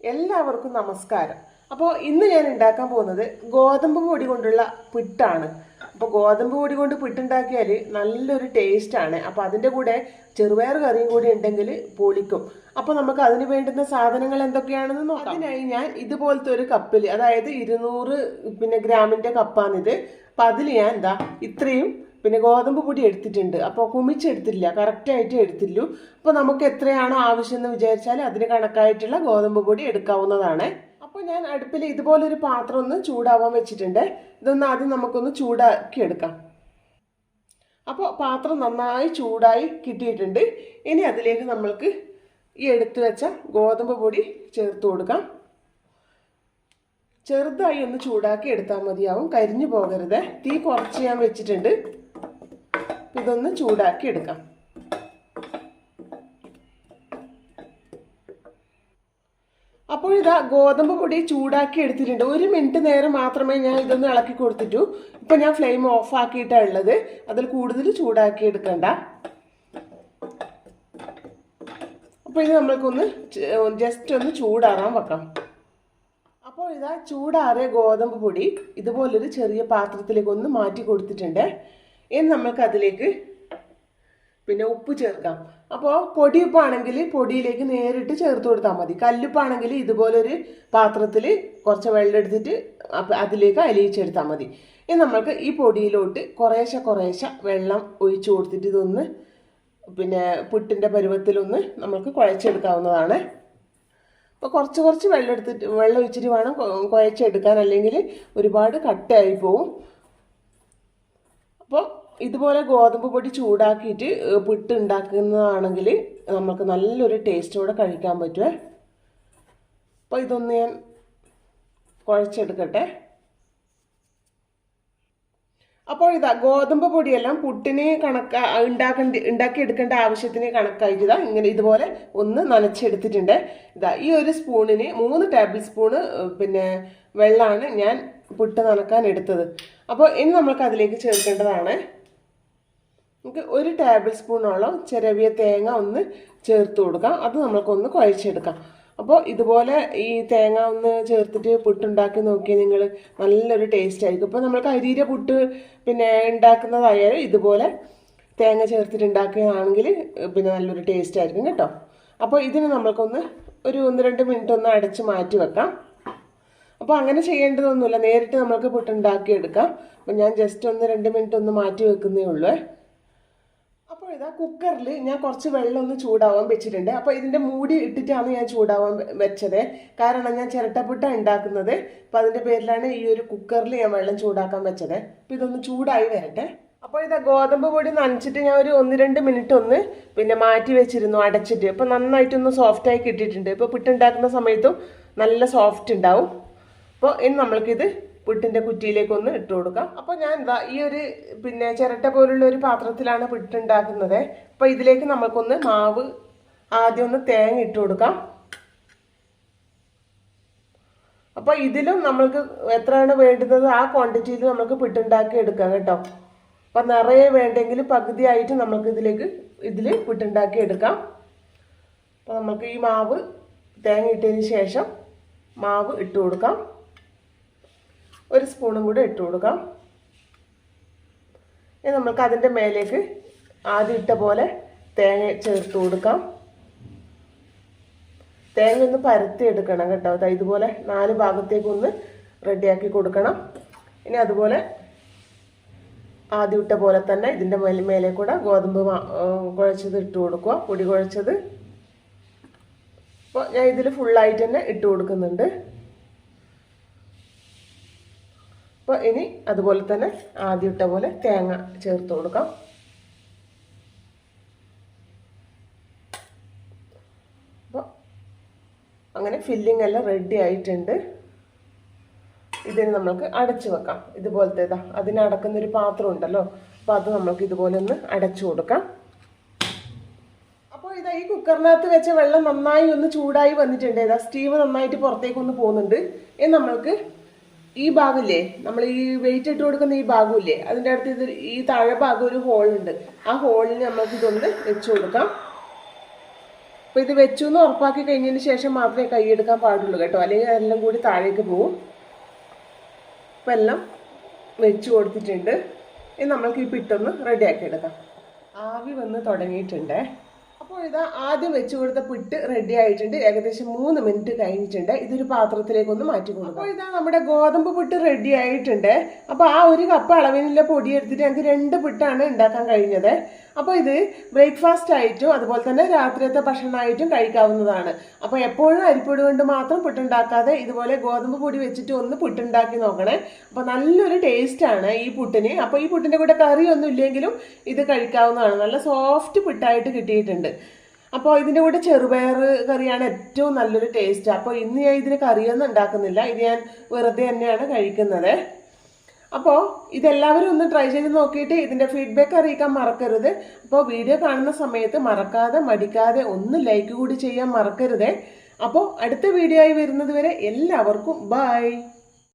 എല്ലാവർക്കും നമസ്കാരം. അപ്പോൾ ഇന്ന് ഞാൻ ഉണ്ടാക്കാൻ പോകുന്നത് ഗോതമ്പ് പൊടി കൊണ്ടുള്ള പുട്ടാണ്. അപ്പോൾ ഗോതമ്പ് പൊടി കൊണ്ട് പുട്ടുണ്ടാക്കിയാൽ നല്ലൊരു ടേസ്റ്റാണ്. അപ്പോൾ അതിൻ്റെ കൂടെ ചെറുപയർ കറിയും കൂടി ഉണ്ടെങ്കിൽ പൊളിക്കും. അപ്പോൾ നമുക്ക് അതിന് വേണ്ടുന്ന സാധനങ്ങൾ എന്തൊക്കെയാണെന്ന് നോക്കാം. അതിനായി ഞാൻ ഇതുപോലത്തെ ഒരു കപ്പിൽ, അതായത് 200 ഗ്രാമിൻ്റെ കപ്പാണിത്. അപ്പം അതിൽ ഞാൻ ഇത്രയും ഗോതമ്പ് പൊടി എടുത്തിട്ടുണ്ട്. അപ്പോൾ കുമിച്ചെടുത്തില്ല, കറക്റ്റായിട്ട് എടുത്തില്ലു. അപ്പോൾ നമുക്ക് എത്രയാണോ ആവശ്യം എന്ന് വിചാരിച്ചാൽ അതിന് കണക്കായിട്ടുള്ള ഗോതമ്പ് പൊടി എടുക്കാവുന്നതാണ്. അപ്പോൾ ഞാൻ അടുപ്പിൽ ഇതുപോലൊരു പാത്രം ഒന്ന് ചൂടാവാൻ വെച്ചിട്ടുണ്ട്. ഇതൊന്ന് ആദ്യം നമുക്കൊന്ന് ചൂടാക്കി എടുക്കാം. അപ്പോൾ പാത്രം നന്നായി ചൂടായി കിട്ടിയിട്ടുണ്ട്. ഇനി അതിലേക്ക് നമ്മൾക്ക് ഈ എടുത്തു വെച്ച ഗോതമ്പ് പൊടി ചേർത്ത് കൊടുക്കാം. ചെറുതായി ഒന്ന് ചൂടാക്കി എടുത്താൽ മതിയാവും, കരിഞ്ഞു പോകരുത്. തീ കുറച്ച് ഞാൻ വെച്ചിട്ടുണ്ട്. ഇതൊന്ന് ചൂടാക്കി എടുക്കാം. അപ്പോൾ ഗോതമ്പ് പൊടി ചൂടാക്കി എടുത്തിട്ടുണ്ട്. 1 മിനിറ്റ് നേരം മാത്രമേ ഞാൻ ഇതൊന്ന് ഇളക്കി കൊടുത്തിട്ടു. ഇപ്പം ഞാൻ ഫ്ലെയിം ഓഫ് ആക്കിയിട്ടാണ് ഉള്ളത്. അതിൽ കൂടുതൽ ചൂടാക്കി എടുക്കണ്ട. അപ്പോൾ ഇത് നമ്മൾക്കൊന്ന് ജസ്റ്റ് ഒന്ന് ചൂടാറാൻ വെക്കാം. അപ്പോൾ ചൂടാറിയ ഗോതമ്പ് പൊടി ഇതുപോലൊരു ചെറിയ പാത്രത്തിലേക്ക് ഒന്ന് മാറ്റി കൊടുത്തിട്ടുണ്ട്. ഇനി നമ്മൾക്ക് അതിലേക്ക് ഉപ്പ് ചേർക്കാം. അപ്പോൾ പൊടിയുപ്പാണെങ്കിൽ പൊടിയിലേക്ക് നേരിട്ട് ചേർത്ത് കൊടുത്താൽ മതി. കല്ലുപ്പാണെങ്കിൽ ഇതുപോലൊരു പാത്രത്തിൽ കുറച്ച് വെള്ളം എടുത്തിട്ട് അതിലേക്ക് അലിയിച്ചെടുത്താൽ മതി. ഇനി നമ്മൾക്ക് ഈ പൊടിയിലോട്ട് കുറേശ്ശെ വെള്ളം ഒഴിച്ചു കൊടുത്തിട്ട് ഇതൊന്ന് പുട്ടിൻ്റെ പരുവത്തിലൊന്ന് നമുക്ക് കുഴച്ചെടുക്കാവുന്നതാണ്. അപ്പോൾ കുറച്ച് വെള്ളം ഒഴിച്ചിട്ട് വേണം കുഴച്ചെടുക്കാൻ, അല്ലെങ്കിൽ ഒരുപാട് കട്ടയായി പോവും. അപ്പോൾ ഇതുപോലെ ഗോതമ്പ് പൊടി ചൂടാക്കിയിട്ട് പുട്ട് ഉണ്ടാക്കുന്നതാണെങ്കിൽ നമുക്ക് നല്ലൊരു ടേസ്റ്റോടെ കഴിക്കാൻ പറ്റുമേ. അപ്പോൾ ഇതൊന്ന് ഞാൻ കുഴച്ചെടുക്കട്ടെ. അപ്പോൾ ഗോതമ്പ് പൊടിയെല്ലാം പുട്ടിന് ഉണ്ടാക്കിയെടുക്കേണ്ട ആവശ്യത്തിന് കണക്കായിട്ട് ഇങ്ങനെ ഇതുപോലെ ഒന്ന് നനച്ചെടുത്തിട്ടുണ്ട്. ഈ ഒരു സ്പൂണിന് 3 ടേബിൾ സ്പൂണ് വെള്ളമാണ് ഞാൻ പുട്ട് നനക്കാൻ എടുത്തത്. അപ്പോൾ ഇനി നമ്മൾക്ക് അതിലേക്ക് ചേർക്കേണ്ടതാണ്, നമുക്ക് 1 ടേബിൾ സ്പൂണോളം ചിരവിയ തേങ്ങ ഒന്ന് ചേർത്ത് കൊടുക്കാം. അത് നമ്മൾക്കൊന്ന് കുഴച്ചെടുക്കാം. അപ്പോൾ ഇതുപോലെ ഈ തേങ്ങ ഒന്ന് ചേർത്തിട്ട് പുട്ടുണ്ടാക്കി നോക്കിയാൽ നിങ്ങൾ നല്ലൊരു ടേസ്റ്റ് ആയിരിക്കും. ഇപ്പോൾ നമ്മൾക്ക് അരിയുടെ പുട്ട് ഉണ്ടാക്കുന്നതായാലും ഇതുപോലെ തേങ്ങ ചേർത്തിട്ട് ഉണ്ടാക്കുകയാണെങ്കിൽ നല്ലൊരു ടേസ്റ്റ് ആയിരിക്കും കേട്ടോ. അപ്പോൾ ഇതിന് നമ്മൾക്കൊന്ന് ഒരു 1-2 മിനിറ്റ് ഒന്ന് അടച്ച് മാറ്റി വെക്കാം. അപ്പോൾ അങ്ങനെ ചെയ്യേണ്ടതൊന്നുമില്ല, നേരിട്ട് നമുക്ക് പുട്ടുണ്ടാക്കിയെടുക്കാം. അപ്പോൾ ഞാൻ ജസ്റ്റ് 1-2 മിനിറ്റ് ഒന്ന് മാറ്റി വെക്കുന്നേ ഉള്ളൂ. അപ്പോൾ കുക്കറിൽ ഞാൻ കുറച്ച് വെള്ളം ഒന്ന് ചൂടാവാൻ വെച്ചിട്ടുണ്ട്. അപ്പോൾ ഇതിൻ്റെ മൂടി ഇട്ടിട്ടാണ് ഞാൻ ചൂടാവാൻ വെച്ചത്. കാരണം ഞാൻ ചിരട്ടപ്പുട്ടാണ് ഉണ്ടാക്കുന്നത്. അപ്പോൾ അതിൻ്റെ പേരിലാണ് ഈ ഒരു കുക്കറിൽ ഞാൻ വെള്ളം ചൂടാക്കാൻ വെച്ചത്. അപ്പോൾ ഇതൊന്ന് ചൂടായി വരട്ടെ. അപ്പോൾ ഗോതമ്പ് പൊടി നനച്ചിട്ട് ഞാൻ ഒരു 1-2 മിനിറ്റ് ഒന്ന് മാറ്റി വെച്ചിരുന്നു അടച്ചിട്ട്. അപ്പോൾ നന്നായിട്ടൊന്ന് സോഫ്റ്റായി കിട്ടിയിട്ടുണ്ട്. ഇപ്പോൾ പുട്ടുണ്ടാക്കുന്ന സമയത്തും നല്ല സോഫ്റ്റ് ഉണ്ടാവും. അപ്പോൾ ഇനി നമ്മൾക്കിത് പുട്ടിൻ്റെ കുറ്റിയിലേക്ക് ഒന്ന് ഇട്ട് കൊടുക്കാം. അപ്പോൾ ഞാൻ ഈ ഒരു ചിരട്ട പോലുള്ള ഒരു പാത്രത്തിലാണ് പുട്ടുണ്ടാക്കുന്നത്. അപ്പോൾ ഇതിലേക്ക് നമുക്കൊന്ന് മാവ് ആദ്യം ഒന്ന് തേങ്ങ ഇട്ട് കൊടുക്കാം. അപ്പോൾ ഇതിലും നമ്മൾക്ക് എത്രയാണ് വേണ്ടുന്നത് ആ ക്വാണ്ടിറ്റിയിൽ നമുക്ക് പുട്ടുണ്ടാക്കി എടുക്കാം കേട്ടോ. അപ്പോൾ നിറയെ വേണ്ടെങ്കിൽ പകുതിയായിട്ട് നമുക്ക് ഇതിൽ പുട്ടുണ്ടാക്കി എടുക്കാം. അപ്പോൾ നമുക്ക് ഈ മാവ് തേങ്ങ ഇട്ടതിന് ശേഷം മാവ് ഇട്ട് കൊടുക്കാം. 1 സ്പൂണും കൂടെ ഇട്ട് കൊടുക്കാം. ഇനി നമുക്ക് അതിൻ്റെ മേലേക്ക് ആദ്യം ഇട്ട പോലെ തേങ്ങ ചേർത്ത് കൊടുക്കാം. തേങ്ങ ഒന്ന് പരത്തി എടുക്കണം കേട്ടോ. ഇതുപോലെ 4 ഭാഗത്തേക്കൊന്ന് റെഡിയാക്കി കൊടുക്കണം. ഇനി അതുപോലെ ആദ്യം ഇട്ട പോലെ തന്നെ ഇതിൻ്റെ മേലെ കൂടെ ഗോതമ്പ് കുഴച്ചത് ഇട്ട് കൊടുക്കുക, പൊടി കുഴച്ചത്. അപ്പോൾ ഞാൻ ഇതിൽ ഫുള്ളായിട്ട് തന്നെ ഇട്ട് കൊടുക്കുന്നുണ്ട്. അപ്പോൾ ഇനി അതുപോലെ തന്നെ ആദ്യം ഇട്ട പോലെ തേങ്ങ ചേർത്ത് കൊടുക്കാം. അപ്പോൾ അങ്ങനെ ഫില്ലിംഗ് എല്ലാം റെഡി ആയിട്ടുണ്ട്. ഇതിന് നമ്മൾക്ക് അടച്ചു വെക്കാം. ഇതുപോലത്തെ അതിനടക്കുന്നൊരു പാത്രം ഉണ്ടല്ലോ, അപ്പോൾ അത് നമ്മൾക്ക് ഇതുപോലെ ഒന്ന് അടച്ചു കൊടുക്കാം. അപ്പോൾ ഈ കുക്കറിനകത്ത് വെച്ച വെള്ളം നന്നായി ഒന്ന് ചൂടായി വന്നിട്ടുണ്ട്. സ്റ്റീം നന്നായിട്ട് പുറത്തേക്കൊന്ന് പോകുന്നുണ്ട്. ഇനി നമ്മൾക്ക് ഈ ഭാഗമില്ലേ, നമ്മൾ ഈ വെയിറ്റ് ഇട്ട് കൊടുക്കുന്ന ഈ ഭാഗമില്ലേ, അതിൻ്റെ അടുത്ത് ഈ താഴെ ഭാഗം ഒരു ഹോളുണ്ട്. ആ ഹോളിന് നമുക്ക് ഇതൊന്ന് വെച്ച് കൊടുക്കാം. അപ്പോൾ ഇത് വെച്ചു എന്ന് ഉറപ്പാക്കി കഴിഞ്ഞതിന് ശേഷം മാത്രമേ കൈയെടുക്കാൻ പാടുള്ളൂ കേട്ടോ, അല്ലെങ്കിൽ എല്ലാം കൂടി താഴേക്ക് പോവും. അപ്പോൾ എല്ലാം വെച്ച് കൊടുത്തിട്ടുണ്ട്. ഇനി നമ്മൾക്ക് ഈ പിട്ടൊന്ന് റെഡിയാക്കി എടുക്കാം. ആവി വന്ന് തുടങ്ങിയിട്ടുണ്ട്. അപ്പോൾ ഇതാ ആദ്യം വെച്ച് കൊടുത്ത പിട്ട് റെഡി ആയിട്ടുണ്ട്. ഏകദേശം 3 മിനിറ്റ് കഴിഞ്ഞിട്ടുണ്ട്. ഇതൊരു പാത്രത്തിലേക്കൊന്ന് മാറ്റി കൊടുക്കും. അപ്പോൾ ഇതാ നമ്മുടെ ഗോതമ്പ് പുട്ട് റെഡി ആയിട്ടുണ്ട്. അപ്പോൾ ആ 1 കപ്പ് അളവിനുള്ള പൊടി എടുത്തിട്ട് ഞങ്ങൾക്ക് 2 പുട്ടാണ് ഉണ്ടാക്കാൻ കഴിഞ്ഞത്. അപ്പോൾ ഇത് ബ്രേക്ക്ഫാസ്റ്റ് ആയിട്ടും അതുപോലെ തന്നെ രാത്രിയത്തെ ഭക്ഷണമായിട്ടും കഴിക്കാവുന്നതാണ്. അപ്പോൾ എപ്പോഴും അരിപ്പൊടി കൊണ്ട് മാത്രം പുട്ടുണ്ടാക്കാതെ ഇതുപോലെ ഗോതമ്പ് പൊടി വെച്ചിട്ട് ഒന്ന് പുട്ടുണ്ടാക്കി നോക്കണേ. അപ്പോൾ നല്ലൊരു ടേസ്റ്റാണ് ഈ പുട്ടിന്. അപ്പോൾ ഈ പുട്ടിൻ്റെ കൂടെ കറിയൊന്നും ഇല്ലെങ്കിലും ഇത് കഴിക്കാവുന്നതാണ്. നല്ല സോഫ്റ്റ് പുട്ടായിട്ട് കിട്ടിയിട്ടുണ്ട്. അപ്പോൾ ഇതിൻ്റെ കൂടെ ചെറുപയർ കറിയാണ് ഏറ്റവും നല്ലൊരു ടേസ്റ്റ്. അപ്പോൾ ഇന്ന് ഞാൻ ഇതിന് കറിയൊന്നും ഉണ്ടാക്കുന്നില്ല, ഇത് ഞാൻ വെറുതെ തന്നെയാണ് കഴിക്കുന്നത്. അപ്പോൾ ഇതെല്ലാവരും ഒന്ന് ട്രൈ ചെയ്ത് നോക്കിയിട്ട് ഇതിൻ്റെ ഫീഡ്ബാക്ക് അറിയിക്കാൻ മറക്കരുത്. അപ്പോൾ വീഡിയോ കാണുന്ന സമയത്ത് മറക്കാതെ മടിക്കാതെ ഒന്ന് ലൈക്ക് കൂടി ചെയ്യാൻ മറക്കരുത്. അപ്പോൾ അടുത്ത വീഡിയോ ആയി വരുന്നത് വരെ എല്ലാവർക്കും ബൈ.